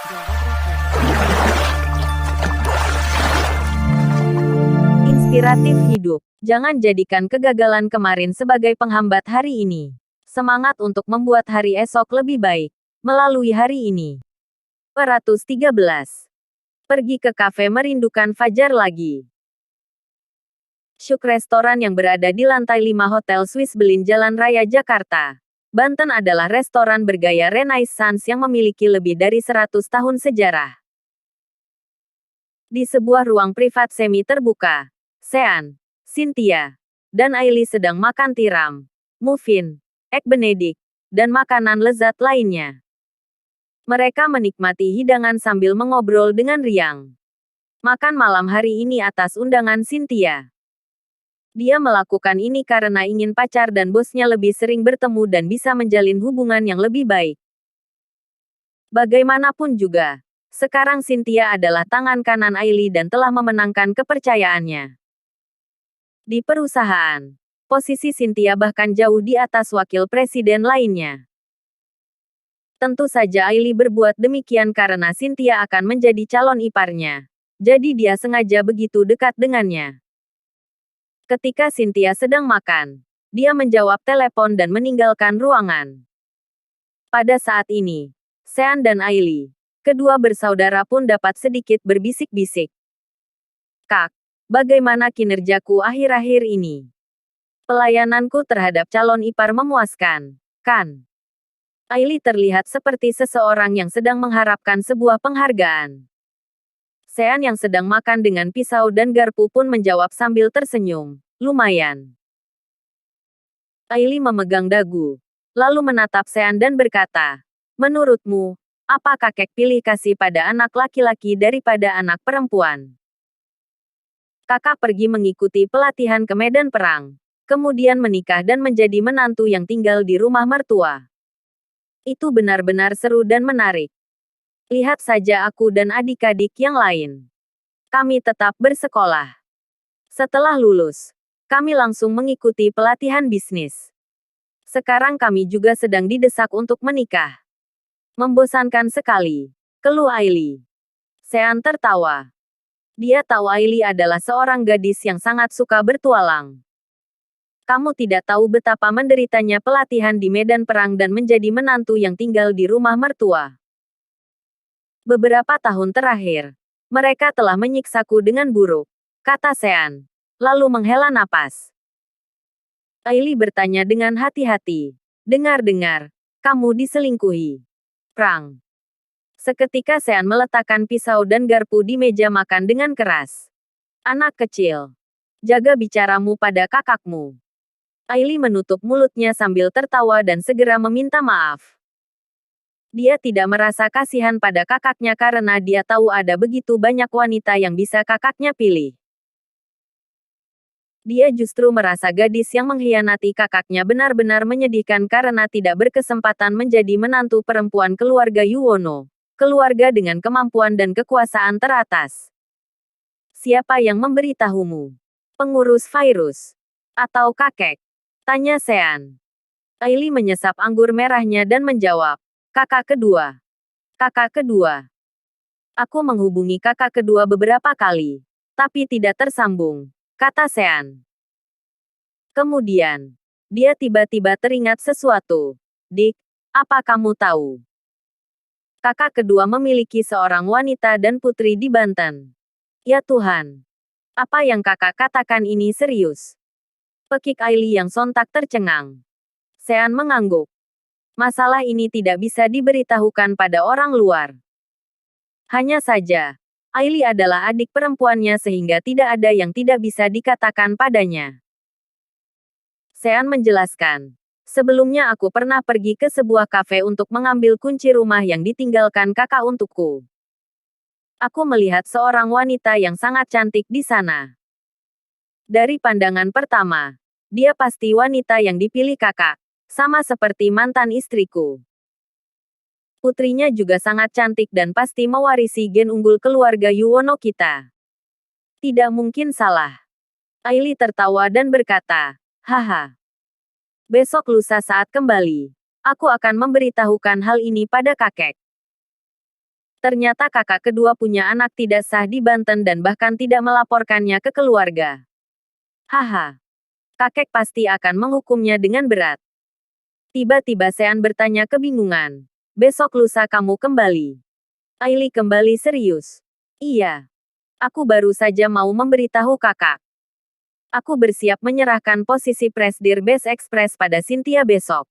Jaga Brooklyn. Inspiratif hidup. Jangan jadikan kegagalan kemarin sebagai penghambat hari ini. Semangat untuk membuat hari esok lebih baik. Melalui hari ini. 213. Pergi ke kafe merindukan fajar lagi. Syuk restoran yang berada di lantai 5 Hotel Swiss Belin Jalan Raya Jakarta, Banten adalah restoran bergaya Renaissance yang memiliki lebih dari 100 tahun sejarah. Di sebuah ruang privat semi terbuka, Sean, Cynthia, dan Ailey sedang makan tiram, muffin, egg benedict, dan makanan lezat lainnya. Mereka menikmati hidangan sambil mengobrol dengan riang. Makan malam hari ini atas undangan Cynthia. Dia melakukan ini karena ingin pacar dan bosnya lebih sering bertemu dan bisa menjalin hubungan yang lebih baik. Bagaimanapun juga, sekarang Cynthia adalah tangan kanan Ailey dan telah memenangkan kepercayaannya. Di perusahaan, posisi Cynthia bahkan jauh di atas wakil presiden lainnya. Tentu saja Ailey berbuat demikian karena Cynthia akan menjadi calon iparnya. Jadi dia sengaja begitu dekat dengannya. Ketika Cynthia sedang makan, dia menjawab telepon dan meninggalkan ruangan. Pada saat ini, Sean dan Ailey, kedua bersaudara pun dapat sedikit berbisik-bisik. Kak, bagaimana kinerjaku akhir-akhir ini? Pelayananku terhadap calon ipar memuaskan, kan? Ailey terlihat seperti seseorang yang sedang mengharapkan sebuah penghargaan. Sean yang sedang makan dengan pisau dan garpu pun menjawab sambil tersenyum, lumayan. Ailey memegang dagu, lalu menatap Sean dan berkata, menurutmu, apa kakek pilih kasih pada anak laki-laki daripada anak perempuan? Kakak pergi mengikuti pelatihan ke medan perang, kemudian menikah dan menjadi menantu yang tinggal di rumah mertua. Itu benar-benar seru dan menarik. Lihat saja aku dan adik-adik yang lain. Kami tetap bersekolah. Setelah lulus, kami langsung mengikuti pelatihan bisnis. Sekarang kami juga sedang didesak untuk menikah. Membosankan sekali, keluh Ailey. Sean tertawa. Dia tahu Ailey adalah seorang gadis yang sangat suka bertualang. Kamu tidak tahu betapa menderitanya pelatihan di medan perang dan menjadi menantu yang tinggal di rumah mertua. Beberapa tahun terakhir, mereka telah menyiksaku dengan buruk, kata Sean, lalu menghela napas. Ailey bertanya dengan hati-hati, dengar-dengar, kamu diselingkuhi. Prang. Seketika Sean meletakkan pisau dan garpu di meja makan dengan keras. Anak kecil, jaga bicaramu pada kakakmu. Ailey menutup mulutnya sambil tertawa dan segera meminta maaf. Dia tidak merasa kasihan pada kakaknya karena dia tahu ada begitu banyak wanita yang bisa kakaknya pilih. Dia justru merasa gadis yang mengkhianati kakaknya benar-benar menyedihkan karena tidak berkesempatan menjadi menantu perempuan keluarga Yuwono, keluarga dengan kemampuan dan kekuasaan teratas. Siapa yang memberitahumu? Pengurus virus? Atau kakek? Tanya Sean. Ailey menyesap anggur merahnya dan menjawab, kakak kedua. Kakak kedua. Aku menghubungi kakak kedua beberapa kali, tapi tidak tersambung, kata Sean. Kemudian, dia tiba-tiba teringat sesuatu. Dick, apa kamu tahu? Kakak kedua memiliki seorang wanita dan putri di Banten. Ya Tuhan. Apa yang kakak katakan ini serius? Pekik Ailey yang sontak tercengang. Sean mengangguk. Masalah ini tidak bisa diberitahukan pada orang luar. Hanya saja, Ailey adalah adik perempuannya sehingga tidak ada yang tidak bisa dikatakan padanya. Sean menjelaskan. Sebelumnya aku pernah pergi ke sebuah kafe untuk mengambil kunci rumah yang ditinggalkan kakak untukku. Aku melihat seorang wanita yang sangat cantik di sana. Dari pandangan pertama, dia pasti wanita yang dipilih kakak. Sama seperti mantan istriku. Putrinya juga sangat cantik dan pasti mewarisi gen unggul keluarga Yuwono kita. Tidak mungkin salah. Ailey tertawa dan berkata, haha. Besok lusa saat kembali, aku akan memberitahukan hal ini pada kakek. Ternyata kakak kedua punya anak tidak sah di Banten dan bahkan tidak melaporkannya ke keluarga. Haha. Kakek pasti akan menghukumnya dengan berat. Tiba-tiba Sean bertanya kebingungan. Besok lusa kamu kembali. Aili kembali serius. Iya. Aku baru saja mau memberitahu kakak. Aku bersiap menyerahkan posisi Presidir Base Express pada Cynthia besok.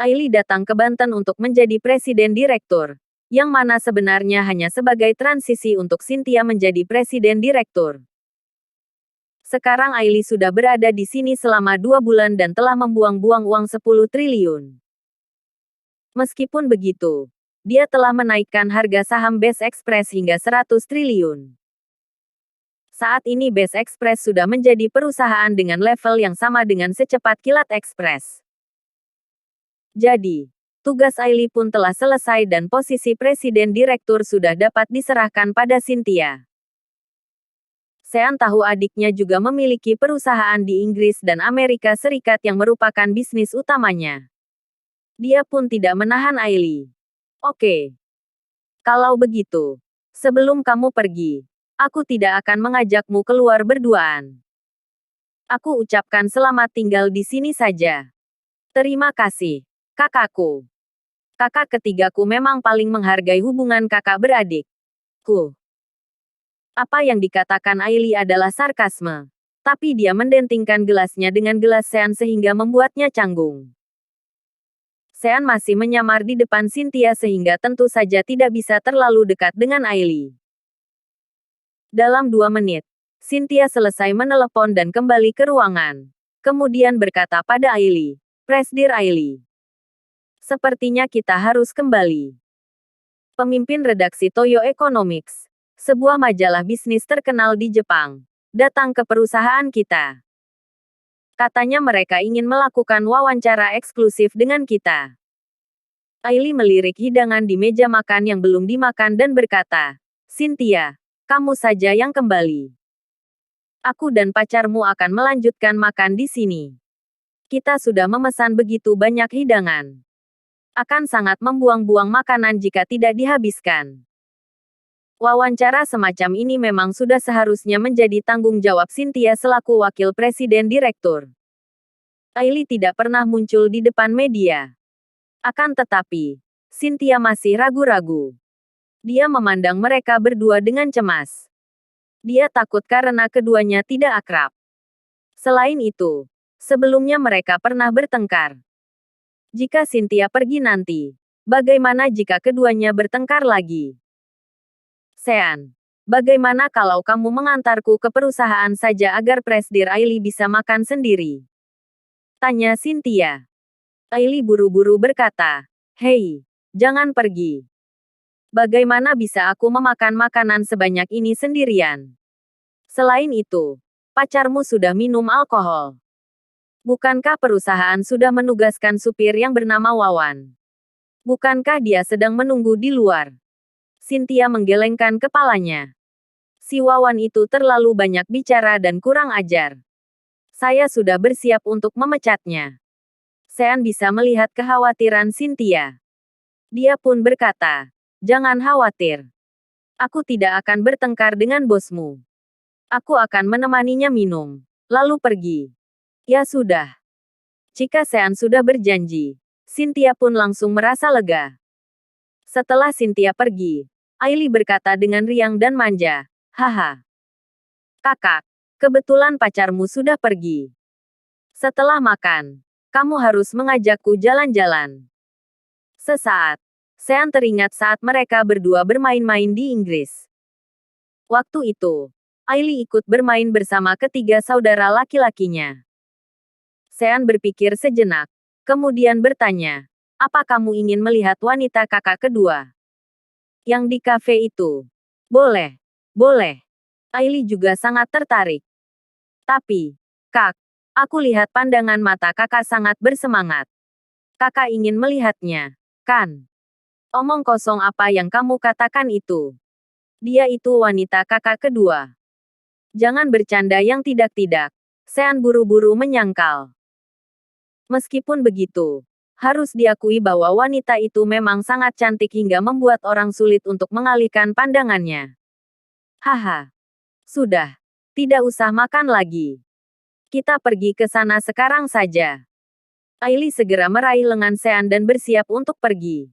Aili datang ke Banten untuk menjadi Presiden Direktur, yang mana sebenarnya hanya sebagai transisi untuk Cynthia menjadi Presiden Direktur. Sekarang Aili sudah berada di sini selama 2 bulan dan telah membuang-buang uang 10 triliun. Meskipun begitu, dia telah menaikkan harga saham Base Express hingga 100 triliun. Saat ini Base Express sudah menjadi perusahaan dengan level yang sama dengan secepat kilat Express. Jadi, tugas Aili pun telah selesai dan posisi Presiden Direktur sudah dapat diserahkan pada Cynthia. Sean tahu adiknya juga memiliki perusahaan di Inggris dan Amerika Serikat yang merupakan bisnis utamanya. Dia pun tidak menahan Aili. Oke. Kalau begitu, sebelum kamu pergi, aku tidak akan mengajakmu keluar berduaan. Aku ucapkan selamat tinggal di sini saja. Terima kasih, kakakku. Kakak ketigaku memang paling menghargai hubungan kakak beradik. Apa yang dikatakan Aili adalah sarkasme. Tapi dia mendentingkan gelasnya dengan gelas Sean sehingga membuatnya canggung. Sean masih menyamar di depan Cynthia sehingga tentu saja tidak bisa terlalu dekat dengan Aili. Dalam 2 menit, Cynthia selesai menelepon dan kembali ke ruangan. Kemudian berkata pada Aili, Presidir Aili. Sepertinya kita harus kembali. Pemimpin redaksi Toyo Economics, sebuah majalah bisnis terkenal di Jepang, datang ke perusahaan kita. Katanya mereka ingin melakukan wawancara eksklusif dengan kita. Aili melirik hidangan di meja makan yang belum dimakan dan berkata, Cynthia, kamu saja yang kembali. Aku dan pacarmu akan melanjutkan makan di sini. Kita sudah memesan begitu banyak hidangan. Akan sangat membuang-buang makanan jika tidak dihabiskan. Wawancara semacam ini memang sudah seharusnya menjadi tanggung jawab Cynthia selaku wakil presiden direktur. Aili tidak pernah muncul di depan media. Akan tetapi, Cynthia masih ragu-ragu. Dia memandang mereka berdua dengan cemas. Dia takut karena keduanya tidak akrab. Selain itu, sebelumnya mereka pernah bertengkar. Jika Cynthia pergi nanti, bagaimana jika keduanya bertengkar lagi? Sean, bagaimana kalau kamu mengantarku ke perusahaan saja agar Presidir Aili bisa makan sendiri? Tanya Cynthia. Aili buru-buru berkata, Hei, jangan pergi. Bagaimana bisa aku memakan makanan sebanyak ini sendirian? Selain itu, pacarmu sudah minum alkohol. Bukankah perusahaan sudah menugaskan supir yang bernama Wawan? Bukankah dia sedang menunggu di luar? Cynthia menggelengkan kepalanya. Si Wawan itu terlalu banyak bicara dan kurang ajar. Saya sudah bersiap untuk memecatnya. Sean bisa melihat kekhawatiran Cynthia. Dia pun berkata, jangan khawatir. Aku tidak akan bertengkar dengan bosmu. Aku akan menemaninya minum, lalu pergi. Ya sudah. Jika Sean sudah berjanji, Cynthia pun langsung merasa lega. Setelah Cynthia pergi, Aili berkata dengan riang dan manja, haha. Kakak, kebetulan pacarmu sudah pergi. Setelah makan, kamu harus mengajakku jalan-jalan. Sesaat, Sean teringat saat mereka berdua bermain-main di Inggris. Waktu itu, Aili ikut bermain bersama ketiga saudara laki-lakinya. Sean berpikir sejenak, kemudian bertanya, apa kamu ingin melihat wanita kakak kedua? Yang di kafe itu. Boleh. Boleh. Aili juga sangat tertarik. Tapi, Kak, aku lihat pandangan mata kakak sangat bersemangat. Kakak ingin melihatnya, kan? Omong kosong apa yang kamu katakan itu. Dia itu wanita kakak kedua. Jangan bercanda yang tidak-tidak. Sean buru-buru menyangkal. Meskipun begitu, Harus diakui bahwa wanita itu memang sangat cantik hingga membuat orang sulit untuk mengalihkan pandangannya. Haha. Sudah. Tidak usah makan lagi. Kita pergi ke sana sekarang saja. Aili segera meraih lengan Sean dan bersiap untuk pergi.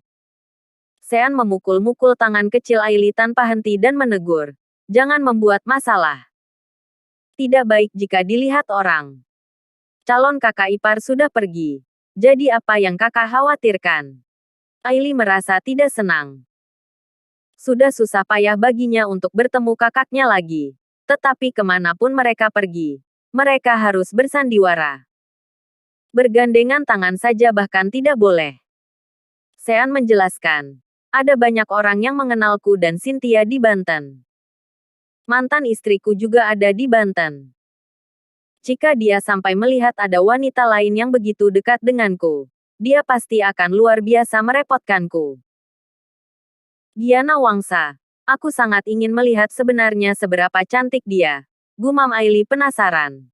Sean memukul-mukul tangan kecil Aili tanpa henti dan menegur. Jangan membuat masalah. Tidak baik jika dilihat orang. Calon kakak ipar sudah pergi. Jadi apa yang kakak khawatirkan? Aili merasa tidak senang. Sudah susah payah baginya untuk bertemu kakaknya lagi. Tetapi kemanapun mereka pergi, mereka harus bersandiwara. Bergandengan tangan saja bahkan tidak boleh. Sean menjelaskan. Ada banyak orang yang mengenalku dan Cynthia di Banten. Mantan istriku juga ada di Banten. Jika dia sampai melihat ada wanita lain yang begitu dekat denganku, dia pasti akan luar biasa merepotkanku. Giana Wangsa, aku sangat ingin melihat sebenarnya seberapa cantik dia. Gumam Aili penasaran.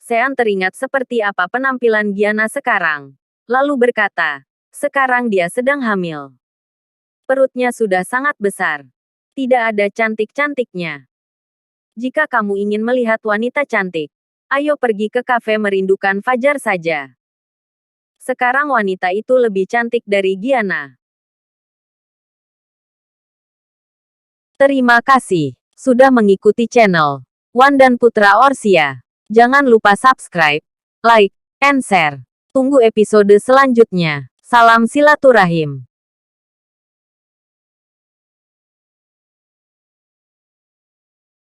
Sean teringat seperti apa penampilan Giana sekarang. Lalu berkata, sekarang dia sedang hamil. Perutnya sudah sangat besar. Tidak ada cantik-cantiknya. Jika kamu ingin melihat wanita cantik, ayo pergi ke kafe merindukan Fajar saja. Sekarang wanita itu lebih cantik dari Giana. Terima kasih sudah mengikuti channel Wan dan Putra Orsia. Jangan lupa subscribe, like, and share. Tunggu episode selanjutnya. Salam silaturahim.